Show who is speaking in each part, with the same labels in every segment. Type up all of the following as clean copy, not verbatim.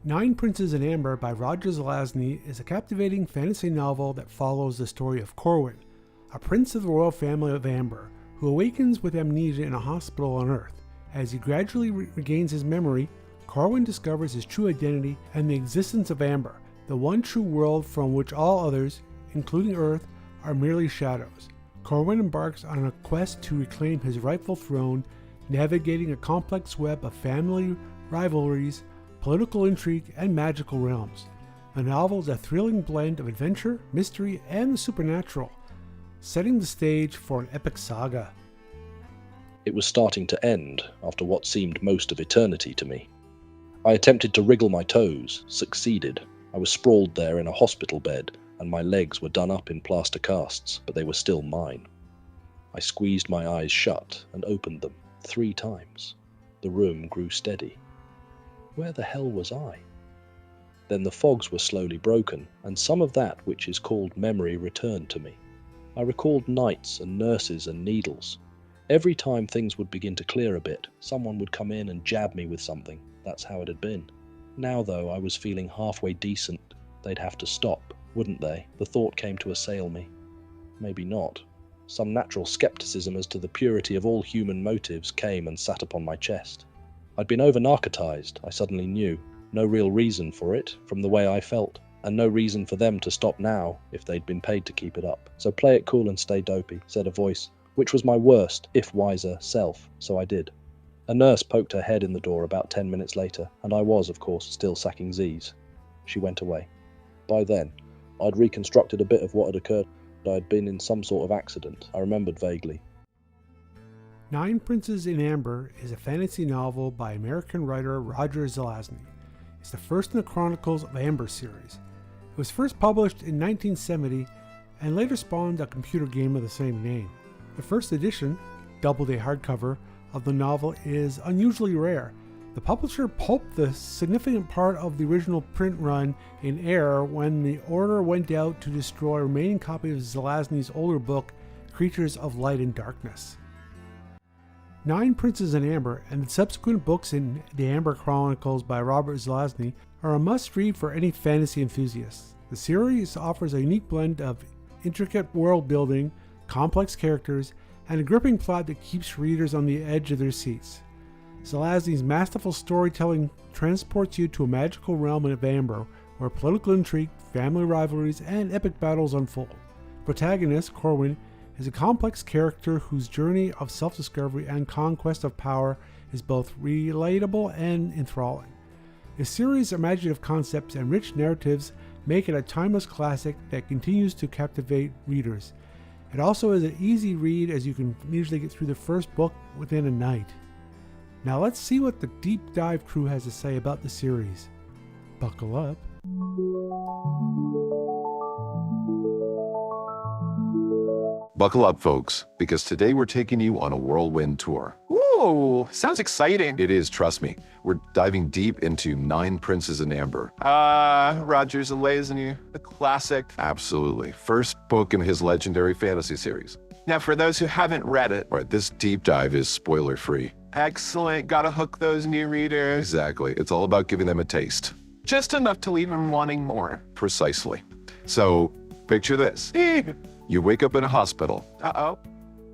Speaker 1: Nine Princes in Amber by Roger Zelazny is a captivating fantasy novel that follows the story of Corwin, a prince of the royal family of Amber, who awakens with amnesia in a hospital on Earth. As he gradually regains his memory, Corwin discovers his true identity and the existence of Amber, the one true world from which all others, including Earth, are merely shadows. Corwin embarks on a quest to reclaim his rightful throne, navigating a complex web of family rivalries, political intrigue, and magical realms. The novel is a thrilling blend of adventure, mystery, and the supernatural, setting the stage for an epic saga.
Speaker 2: It was starting to end after what seemed most of eternity to me. I attempted to wriggle my toes, succeeded. I was sprawled there in a hospital bed, and my legs were done up in plaster casts, but they were still mine. I squeezed my eyes shut and opened them 3 times. The room grew steady. Where the hell was I? Then the fogs were slowly broken, and some of that which is called memory returned to me. I recalled nights and nurses and needles. Every time things would begin to clear a bit, someone would come in and jab me with something. That's how it had been. Now, though, I was feeling halfway decent. They'd have to stop, wouldn't they? The thought came to assail me. Maybe not. Some natural skepticism as to the purity of all human motives came and sat upon my chest. I'd been over-narcotized, I suddenly knew. No real reason for it, from the way I felt, and no reason for them to stop now if they'd been paid to keep it up. So play it cool and stay dopey, said a voice, which was my worst, if wiser, self, so I did. A nurse poked her head in the door about 10 minutes later, and I was, of course, still sacking Z's. She went away. By then, I'd reconstructed a bit of what had occurred. I'd been in some sort of accident, I remembered vaguely.
Speaker 1: Nine Princes in Amber is a fantasy novel by American writer Roger Zelazny. It's the first in the Chronicles of Amber series. It was first published in 1970 and later spawned a computer game of the same name. The first edition, double-day hardcover, of the novel is unusually rare. The publisher pulped the significant part of the original print run in air when the order went out to destroy remaining copies of Zelazny's older book, Creatures of Light and Darkness. Nine Princes in Amber and the subsequent books in the Amber Chronicles by Roger Zelazny are a must-read for any fantasy enthusiast. The series offers a unique blend of intricate world building, complex characters, and a gripping plot that keeps readers on the edge of their seats. Zelazny's masterful storytelling transports you to a magical realm of Amber where political intrigue, family rivalries, and epic battles unfold. Protagonist, Corwin, is a complex character whose journey of self-discovery and conquest of power is both relatable and enthralling. The series' imaginative concepts and rich narratives make it a timeless classic that continues to captivate readers. It also is an easy read as you can usually get through the first book within a night. Now let's see what the Deep Dive crew has to say about the series. Buckle up.
Speaker 3: Buckle up, folks, because today we're taking you on a whirlwind tour.
Speaker 4: Ooh, sounds exciting.
Speaker 3: It is, trust me. We're diving deep into Nine Princes in Amber.
Speaker 4: Roger Zelazny, the classic.
Speaker 3: Absolutely. First book in his legendary fantasy series.
Speaker 4: Now, for those who haven't read it,
Speaker 3: All right, this deep dive is spoiler-free.
Speaker 4: excellent. Gotta hook those new readers.
Speaker 3: Exactly. It's all about giving them a taste.
Speaker 4: Just enough to leave them wanting more.
Speaker 3: Precisely. So, picture this. You wake up in a hospital.
Speaker 4: Uh-oh.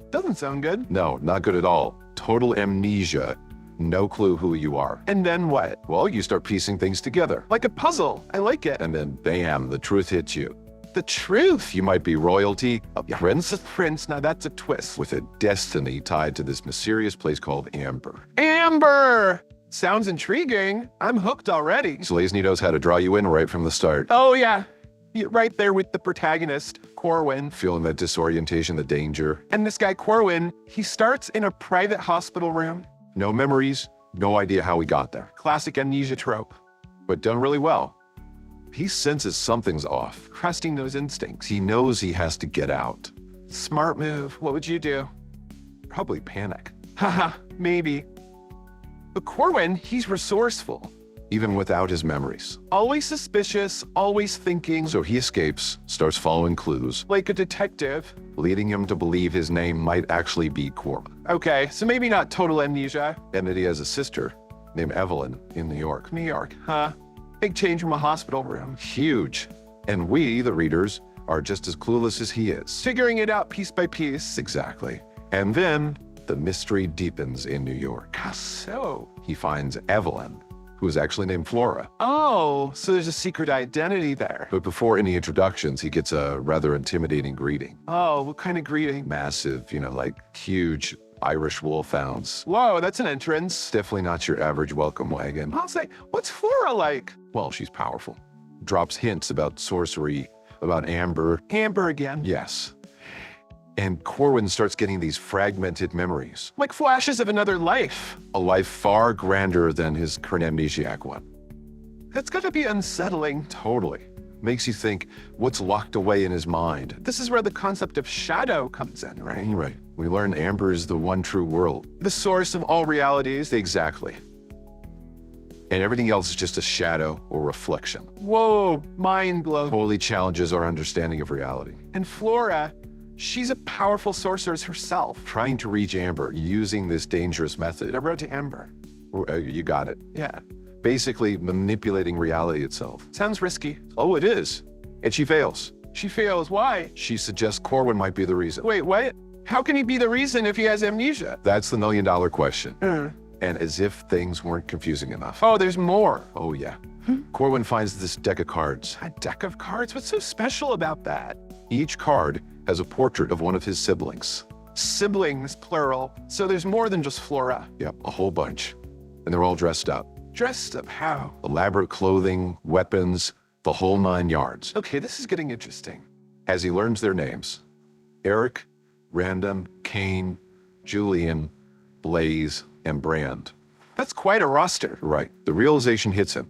Speaker 4: Doesn't sound good.
Speaker 3: No, not good at all. Total amnesia. No clue who you are.
Speaker 4: And then what?
Speaker 3: Well, you start piecing things together.
Speaker 4: Like a puzzle. I like it.
Speaker 3: And then, bam, the truth hits you.
Speaker 4: The truth.
Speaker 3: You might be royalty, a prince,
Speaker 4: Prince, now that's a twist.
Speaker 3: with a destiny tied to this mysterious place called Amber.
Speaker 4: Amber! Sounds intriguing. I'm hooked already.
Speaker 3: Zelazny knows how to draw you in right from the start.
Speaker 4: Oh, yeah. You're right there with the protagonist, Corwin.
Speaker 3: Feeling that disorientation, the danger.
Speaker 4: And this guy, Corwin, he starts in a private hospital room.
Speaker 3: No memories, no idea how he got there.
Speaker 4: Classic amnesia trope.
Speaker 3: But done really well. He senses something's off.
Speaker 4: Trusting those instincts.
Speaker 3: He knows he has to get out.
Speaker 4: Smart move. What would you do?
Speaker 3: Probably panic.
Speaker 4: Haha, maybe. But Corwin, he's resourceful.
Speaker 3: Even without his memories.
Speaker 4: Always suspicious, always thinking.
Speaker 3: So he escapes, starts following clues,
Speaker 4: Like a detective.
Speaker 3: leading him to believe his name might actually be Corwin.
Speaker 4: Okay, so maybe not total amnesia.
Speaker 3: And that he has a sister named Evelyn in New York.
Speaker 4: New York, huh? Big change from a hospital room.
Speaker 3: Huge. And we, the readers, are just as clueless as he is.
Speaker 4: Figuring it out piece by piece.
Speaker 3: Exactly. And then the mystery deepens in New York.
Speaker 4: How so?
Speaker 3: He finds Evelyn, who is actually named Flora.
Speaker 4: Oh, so there's a secret identity there.
Speaker 3: But before any introductions, he gets a rather intimidating greeting.
Speaker 4: Oh, what kind of greeting?
Speaker 3: Massive, like huge Irish wolfhounds.
Speaker 4: Whoa, that's an entrance.
Speaker 3: Definitely not your average welcome wagon.
Speaker 4: I'll say, what's Flora like?
Speaker 3: Well, she's powerful. Drops hints about sorcery, about amber.
Speaker 4: Amber again.
Speaker 3: Yes. And Corwin starts getting these fragmented memories.
Speaker 4: Like flashes of another life.
Speaker 3: A life far grander than his current amnesiac one.
Speaker 4: That's gotta be unsettling.
Speaker 3: Totally. Makes you think, what's locked away in his mind?
Speaker 4: This is where the concept of shadow comes in, right?
Speaker 3: Right. We learn amber is the one true world.
Speaker 4: The source of all realities.
Speaker 3: Exactly. And everything else is just a shadow or reflection.
Speaker 4: Whoa, mind blown.
Speaker 3: Totally challenges our understanding of reality.
Speaker 4: And Flora, she's a powerful sorceress herself.
Speaker 3: Trying to reach Amber using this dangerous method.
Speaker 4: I wrote to Amber.
Speaker 3: You got it.
Speaker 4: Yeah.
Speaker 3: Basically manipulating reality itself.
Speaker 4: Sounds risky.
Speaker 3: Oh, it is. And she fails.
Speaker 4: She fails. Why?
Speaker 3: She suggests Corwin might be the reason.
Speaker 4: Wait, what? How can he be the reason if he has amnesia?
Speaker 3: That's the million-dollar question.
Speaker 4: Uh.
Speaker 3: And as if things weren't confusing enough.
Speaker 4: Oh, there's more.
Speaker 3: Oh, yeah. Corwin finds this deck of cards.
Speaker 4: A deck of cards? What's so special about that?
Speaker 3: Each card has a portrait of one of his siblings.
Speaker 4: Siblings, plural. So there's more than just Flora.
Speaker 3: Yep, a whole bunch. And they're all dressed up.
Speaker 4: Dressed up how?
Speaker 3: Elaborate clothing, weapons, the whole 9 yards.
Speaker 4: Okay, this is getting interesting.
Speaker 3: As he learns their names, Eric, Random, Kane, Julian, Blaze, and Brand.
Speaker 4: That's quite a roster.
Speaker 3: Right. The realization hits him.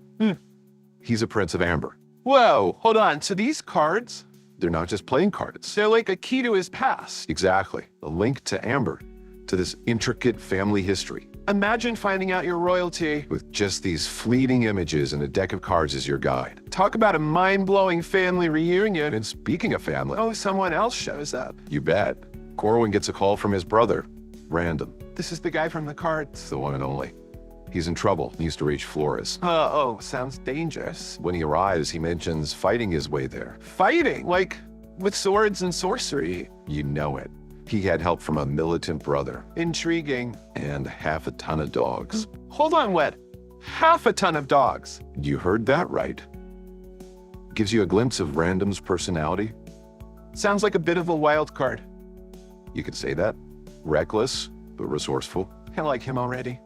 Speaker 3: He's a Prince of Amber.
Speaker 4: Whoa, hold on. So these cards,
Speaker 3: They're not just playing cards.
Speaker 4: they're like a key to his past.
Speaker 3: Exactly. A link to Amber, to this intricate family history.
Speaker 4: Imagine finding out your royalty.
Speaker 3: With just these fleeting images and a deck of cards as your guide.
Speaker 4: Talk about a mind-blowing family reunion.
Speaker 3: And speaking of family,
Speaker 4: Oh, someone else shows up.
Speaker 3: you bet. Corwin gets a call from his brother, Random.
Speaker 4: This is the guy from the cards.
Speaker 3: It's the one and only. He's in trouble, needs to reach Flores.
Speaker 4: Oh, sounds dangerous.
Speaker 3: When he arrives, he mentions fighting his way there.
Speaker 4: Fighting, like with swords and sorcery.
Speaker 3: You know it. He had help from a militant brother
Speaker 4: Intriguing.
Speaker 3: and half a ton of dogs.
Speaker 4: Hold on, what? Half a ton of dogs.
Speaker 3: You heard that right. Gives you a glimpse of Random's personality.
Speaker 4: Sounds like a bit of a wild card.
Speaker 3: You could say that. Reckless, but resourceful.
Speaker 4: I like him already.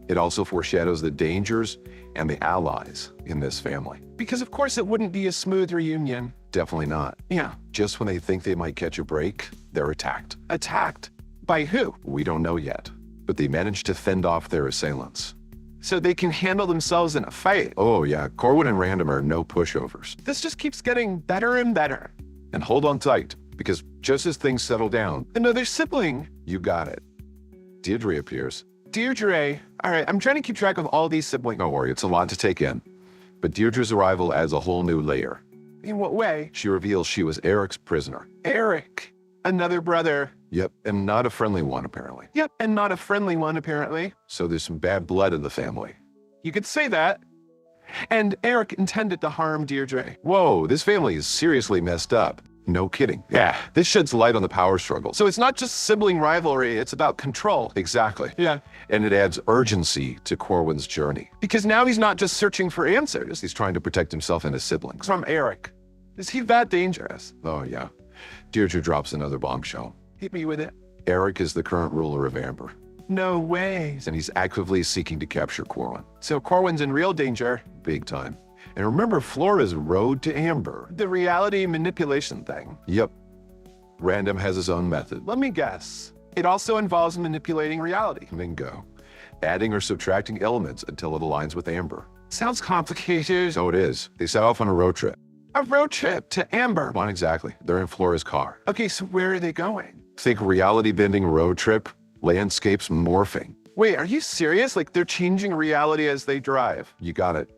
Speaker 3: It also foreshadows the dangers and the allies in this family.
Speaker 4: Because of course it wouldn't be a smooth reunion.
Speaker 3: Definitely not.
Speaker 4: Yeah.
Speaker 3: Just when they think they might catch a break, they're attacked.
Speaker 4: Attacked. By who?
Speaker 3: We don't know yet, but they managed to fend off their assailants.
Speaker 4: So they can handle themselves in a fight.
Speaker 3: Oh yeah, Corwin and Random are no pushovers.
Speaker 4: This just keeps getting better and better.
Speaker 3: And hold on tight, because just as things settle down,
Speaker 4: Another sibling.
Speaker 3: you got it. Deirdre appears.
Speaker 4: Deirdre. All right, I'm trying to keep track of all these siblings.
Speaker 3: Don't worry, it's a lot to take in. But Deirdre's arrival adds a whole new layer.
Speaker 4: In what way?
Speaker 3: She reveals she was Eric's prisoner.
Speaker 4: Eric. Another brother.
Speaker 3: Yep, and not a friendly one, apparently.
Speaker 4: Yep, and not a friendly one, apparently.
Speaker 3: So there's some bad blood in the family.
Speaker 4: You could say that. And Eric intended to harm Deirdre.
Speaker 3: Whoa, this family is seriously messed up. No kidding. Yeah, this sheds light on the power struggle.
Speaker 4: So it's not just sibling rivalry, it's about control.
Speaker 3: Exactly.
Speaker 4: Yeah.
Speaker 3: And it adds urgency to Corwin's journey.
Speaker 4: Because now he's not just searching for answers
Speaker 3: He's trying to protect himself and his siblings.
Speaker 4: from Eric. Is he that dangerous?
Speaker 3: Oh, yeah. Deirdre drops another bombshell.
Speaker 4: Hit me with it.
Speaker 3: Eric is the current ruler of Amber,
Speaker 4: No way.
Speaker 3: and he's actively seeking to capture Corwin.
Speaker 4: So Corwin's in real danger.
Speaker 3: Big time. And remember Flora's road to Amber.
Speaker 4: The reality manipulation thing.
Speaker 3: Yep. Random has his own method.
Speaker 4: Let me guess. It also involves manipulating reality.
Speaker 3: Bingo. Adding or subtracting elements until it aligns with Amber.
Speaker 4: Sounds complicated.
Speaker 3: So it is. They set off on a road trip.
Speaker 4: A road trip to Amber.
Speaker 3: Not exactly. They're in Flora's car.
Speaker 4: Okay, so where are they going?
Speaker 3: Think reality-bending road trip, landscapes morphing.
Speaker 4: Wait, are you serious? Like they're changing reality as they drive?
Speaker 3: You got it.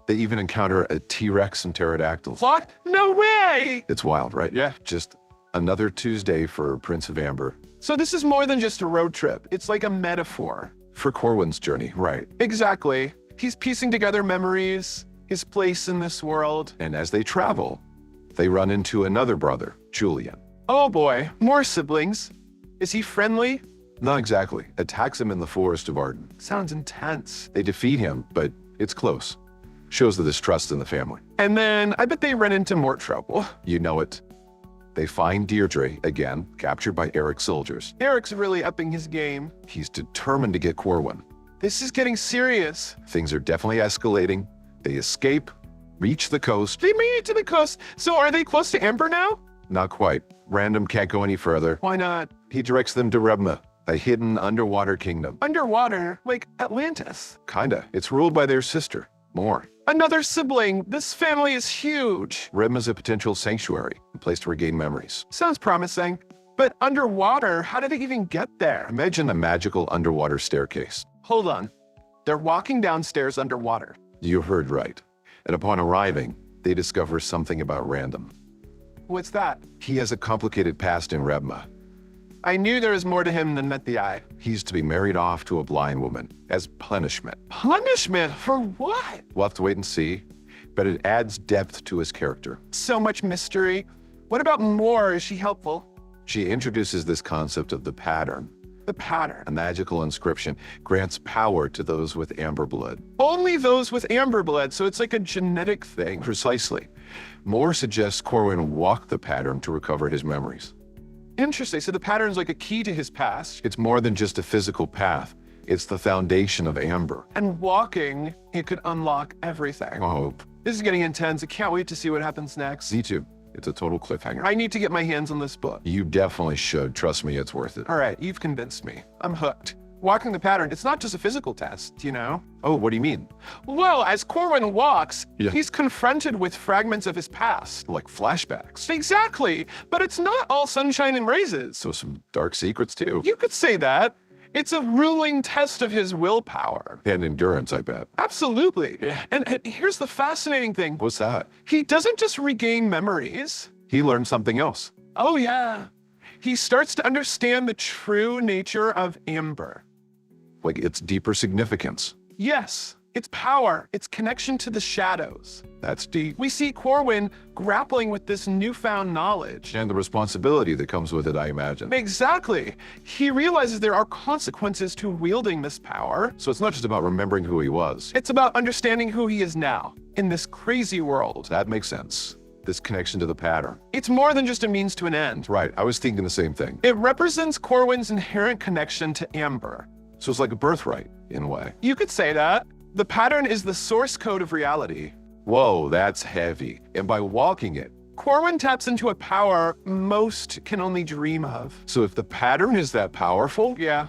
Speaker 3: They even encounter a T-Rex and pterodactyls.
Speaker 4: What? No way!
Speaker 3: It's wild, right?
Speaker 4: Yeah.
Speaker 3: Just another Tuesday for Prince of Amber.
Speaker 4: So this is more than just a road trip. It's like a metaphor.
Speaker 3: For Corwin's journey, right.
Speaker 4: Exactly. He's piecing together memories, his place in this world.
Speaker 3: And as they travel, they run into another brother, Julian.
Speaker 4: Oh boy, more siblings. Is he friendly?
Speaker 3: Not exactly. Attacks him in the Forest of Arden.
Speaker 4: Sounds intense.
Speaker 3: They defeat him, but it's close. Shows the distrust in the family.
Speaker 4: And then I bet they run into more trouble.
Speaker 3: You know it. They find Deirdre, again, captured by Eric's soldiers.
Speaker 4: Eric's really upping his game.
Speaker 3: He's determined to get Corwin.
Speaker 4: This is getting serious.
Speaker 3: Things are definitely escalating. They escape, reach the coast.
Speaker 4: They made it to the coast. So are they close to Amber now?
Speaker 3: Not quite. Random can't go any further.
Speaker 4: Why not?
Speaker 3: He directs them to Rebma, a hidden underwater kingdom.
Speaker 4: Underwater, like Atlantis.
Speaker 3: Kinda. It's ruled by their sister. More.
Speaker 4: Another sibling. This family is huge.
Speaker 3: Rebma's a potential sanctuary, a place to regain memories.
Speaker 4: Sounds promising. But underwater, how did they even get there?
Speaker 3: Imagine a magical underwater staircase.
Speaker 4: Hold on. They're walking downstairs underwater.
Speaker 3: You heard right. And upon arriving, they discover something about Random.
Speaker 4: What's that?
Speaker 3: He has a complicated past in Rebma.
Speaker 4: I knew there was more to him than met the eye.
Speaker 3: He's to be married off to a blind woman as punishment.
Speaker 4: Punishment? For what?
Speaker 3: We'll have to wait and see, but it adds depth to his character.
Speaker 4: So much mystery. What about more? Is she helpful?
Speaker 3: She introduces this concept of the pattern.
Speaker 4: The pattern.
Speaker 3: A magical inscription grants power to those with amber blood.
Speaker 4: Only those with amber blood, so it's like a genetic thing.
Speaker 3: Precisely. Moore suggests Corwin walk the pattern to recover his memories.
Speaker 4: Interesting. So the pattern's like a key to his past.
Speaker 3: It's more than just a physical path. It's the foundation of amber.
Speaker 4: And walking, it could unlock everything.
Speaker 3: I hope.
Speaker 4: This is getting intense. I can't wait to see what happens next.
Speaker 3: Me too. It's a total cliffhanger.
Speaker 4: I need to get my hands on this book.
Speaker 3: You definitely should. Trust me, it's worth it.
Speaker 4: All right, you've convinced me. I'm hooked. Walking the pattern, it's not just a physical test, you know?
Speaker 3: Oh, what do you mean?
Speaker 4: Well, as Corwin walks,
Speaker 3: Yeah.
Speaker 4: he's confronted with fragments of his past.
Speaker 3: Like flashbacks.
Speaker 4: Exactly, but it's not all sunshine and roses.
Speaker 3: So some dark secrets too.
Speaker 4: You could say that. It's a ruling test of his willpower.
Speaker 3: And endurance, I bet.
Speaker 4: Absolutely. And here's the fascinating thing.
Speaker 3: What's that?
Speaker 4: He doesn't just regain memories.
Speaker 3: He learned something else.
Speaker 4: Oh, yeah. He starts to understand the true nature of amber.
Speaker 3: Like its deeper significance.
Speaker 4: Yes, its power, its connection to the shadows.
Speaker 3: That's deep.
Speaker 4: We see Corwin grappling with this newfound knowledge.
Speaker 3: And the responsibility that comes with it, I imagine.
Speaker 4: Exactly. He realizes there are consequences to wielding this power.
Speaker 3: So it's not just about remembering who he was.
Speaker 4: It's about understanding who he is now in this crazy world.
Speaker 3: That makes sense. This connection to the pattern.
Speaker 4: It's more than just a means to an end.
Speaker 3: Right, I was thinking the same thing.
Speaker 4: It represents Corwin's inherent connection to amber.
Speaker 3: So it's like a birthright, in a way.
Speaker 4: You could say that. The pattern is the source code of reality.
Speaker 3: Whoa, that's heavy. And by walking it,
Speaker 4: Corwin taps into a power most can only dream of.
Speaker 3: so if the pattern is that powerful,
Speaker 4: Yeah,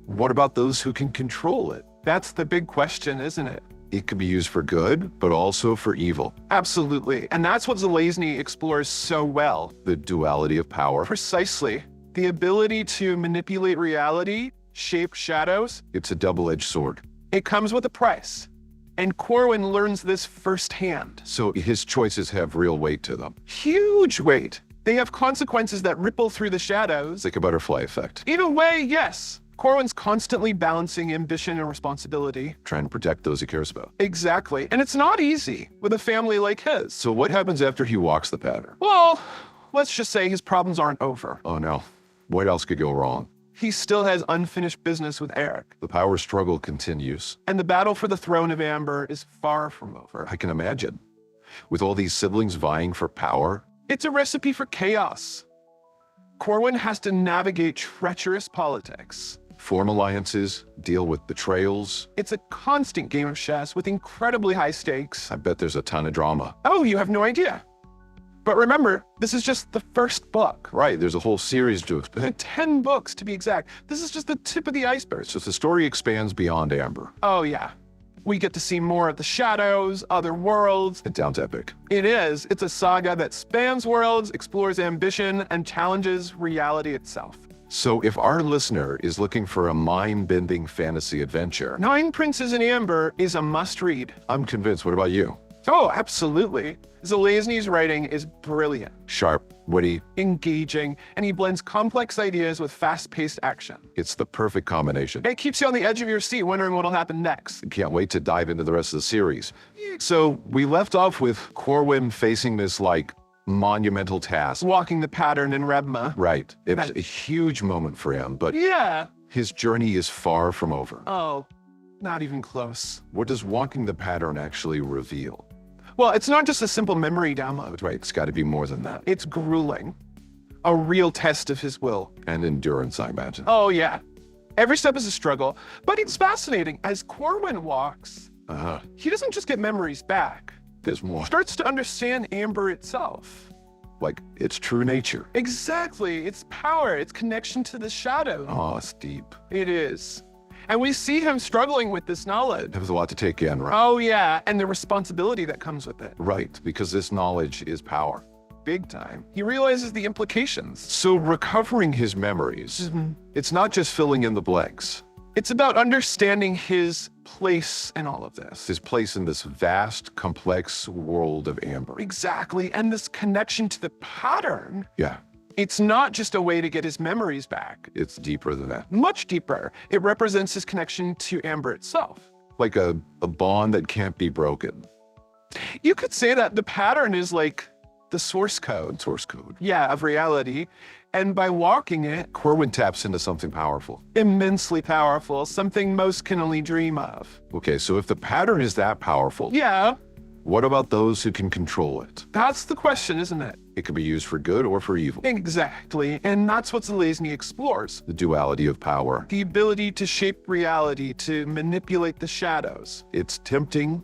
Speaker 3: what about those who can control it?
Speaker 4: that's the big question, isn't it?
Speaker 3: It could be used for good, but also for evil.
Speaker 4: Absolutely. And that's what Zelazny explores so well.
Speaker 3: The duality of power.
Speaker 4: Precisely. The ability to manipulate reality, shape shadows,
Speaker 3: It's a double-edged sword.
Speaker 4: it comes with a price. And Corwin learns this firsthand.
Speaker 3: So his choices have real weight to them.
Speaker 4: Huge weight. They have consequences that ripple through the shadows.
Speaker 3: It's like a butterfly effect.
Speaker 4: In a way, yes. Corwin's constantly balancing ambition and responsibility.
Speaker 3: Trying to protect those he cares about.
Speaker 4: Exactly. And it's not easy with a family like his.
Speaker 3: So what happens after he walks the pattern?
Speaker 4: Well, let's just say his problems aren't over.
Speaker 3: Oh no. What else could go wrong?
Speaker 4: He still has unfinished business with Eric.
Speaker 3: The power struggle continues.
Speaker 4: And the battle for the throne of Amber is far from over.
Speaker 3: I can imagine. With all these siblings vying for power,
Speaker 4: It's a recipe for chaos. Corwin has to navigate treacherous politics.
Speaker 3: form alliances, deal with betrayals.
Speaker 4: It's a constant game of chess with incredibly high stakes.
Speaker 3: I bet there's a ton of drama.
Speaker 4: Oh, you have no idea. But remember, this is just the first book.
Speaker 3: Right, there's a whole series to expand.
Speaker 4: 10 books to be exact. This is just the tip of the iceberg.
Speaker 3: So the story expands beyond Amber.
Speaker 4: Oh yeah. We get to see more of the shadows, other worlds.
Speaker 3: It sounds epic.
Speaker 4: It is. It's a saga that spans worlds, explores ambition, and challenges reality itself.
Speaker 3: So if our listener is looking for a mind-bending fantasy adventure,
Speaker 4: Nine Princes in Amber is a must-read.
Speaker 3: I'm convinced. What about you?
Speaker 4: Oh, absolutely. Zelazny's writing is brilliant,
Speaker 3: Sharp, witty.
Speaker 4: engaging, and he blends complex ideas with fast-paced action.
Speaker 3: It's the perfect combination.
Speaker 4: It keeps you on the edge of your seat wondering what'll happen next.
Speaker 3: Can't wait to dive into the rest of the series. So we left off with Corwin facing this like monumental task.
Speaker 4: Walking the pattern in Rebma.
Speaker 3: Right. It was a huge moment for him, but
Speaker 4: Yeah.
Speaker 3: his journey is far from over.
Speaker 4: Oh, not even close.
Speaker 3: What does walking the pattern actually reveal?
Speaker 4: Well, it's not just a simple memory download.
Speaker 3: Right, it's got to be more than that.
Speaker 4: It's grueling. A real test of his will.
Speaker 3: And endurance, I imagine.
Speaker 4: Oh, yeah. Every step is a struggle, but it's fascinating. As Corwin walks,
Speaker 3: Uh-huh.
Speaker 4: he doesn't just get memories back.
Speaker 3: There's more.
Speaker 4: He starts to understand Amber itself.
Speaker 3: Like, its true nature.
Speaker 4: Exactly. Its power, its connection to the shadow.
Speaker 3: Oh, it's deep.
Speaker 4: It is. And we see him struggling with this knowledge.
Speaker 3: That was a lot to take in, right?
Speaker 4: Oh, yeah. And the responsibility that comes with it.
Speaker 3: Right, because this knowledge is power.
Speaker 4: Big time. He realizes the implications.
Speaker 3: So recovering his memories, it's not just filling in the blanks.
Speaker 4: It's about understanding his place in all of this.
Speaker 3: His place in this vast, complex world of Amber.
Speaker 4: Exactly. And this connection to the pattern.
Speaker 3: Yeah,
Speaker 4: It's not just a way to get his memories back.
Speaker 3: it's deeper than that.
Speaker 4: Much deeper. It represents his connection to Amber itself.
Speaker 3: Like a bond that can't be broken.
Speaker 4: You could say that the pattern is like the source code.
Speaker 3: Source code.
Speaker 4: Yeah, of reality. And by walking it,
Speaker 3: Corwin taps into something powerful.
Speaker 4: immensely powerful, something most can only dream of.
Speaker 3: Okay, so if the pattern is that powerful,
Speaker 4: Yeah,
Speaker 3: what about those who can control it?
Speaker 4: that's the question, isn't it?
Speaker 3: It can be used for good or for evil.
Speaker 4: Exactly. And that's what Zelazny explores.
Speaker 3: The duality of power.
Speaker 4: The ability to shape reality, to manipulate the shadows.
Speaker 3: It's tempting,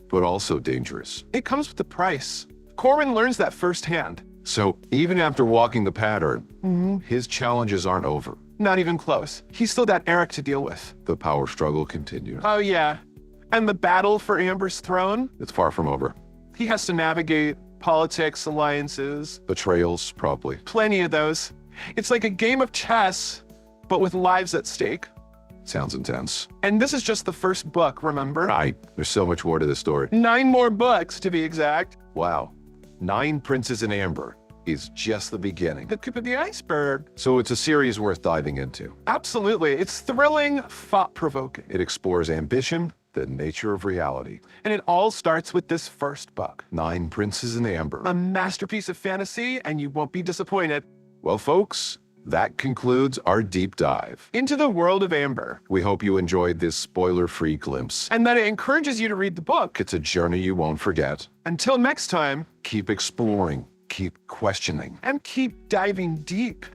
Speaker 3: but also dangerous.
Speaker 4: It comes with a price. Corwin learns that firsthand.
Speaker 3: So even after walking the pattern, his challenges aren't over.
Speaker 4: Not even close. He's still got Eric to deal with.
Speaker 3: The power struggle continues.
Speaker 4: Oh, yeah. And the battle for Amber's throne,
Speaker 3: It's far from over.
Speaker 4: he has to navigate politics, alliances,
Speaker 3: Betrayals, probably.
Speaker 4: plenty of those. It's like a game of chess, but with lives at stake.
Speaker 3: Sounds intense.
Speaker 4: And this is just the first book, remember?
Speaker 3: Right. There's so much more to this story.
Speaker 4: 9 more books, to be exact.
Speaker 3: Wow. 9 Princes in Amber is just the beginning.
Speaker 4: The tip of the iceberg.
Speaker 3: So it's a series worth diving into.
Speaker 4: Absolutely. It's thrilling, thought-provoking.
Speaker 3: It explores ambition, the nature of reality.
Speaker 4: And it all starts with this first book.
Speaker 3: 9 Princes in Amber.
Speaker 4: A masterpiece of fantasy, and you won't be disappointed.
Speaker 3: Well, folks, that concludes our deep dive.
Speaker 4: Into the world of Amber.
Speaker 3: We hope you enjoyed this spoiler-free glimpse.
Speaker 4: And that it encourages you to read the book.
Speaker 3: It's a journey you won't forget.
Speaker 4: Until next time,
Speaker 3: Keep exploring, keep questioning.
Speaker 4: and keep diving deep.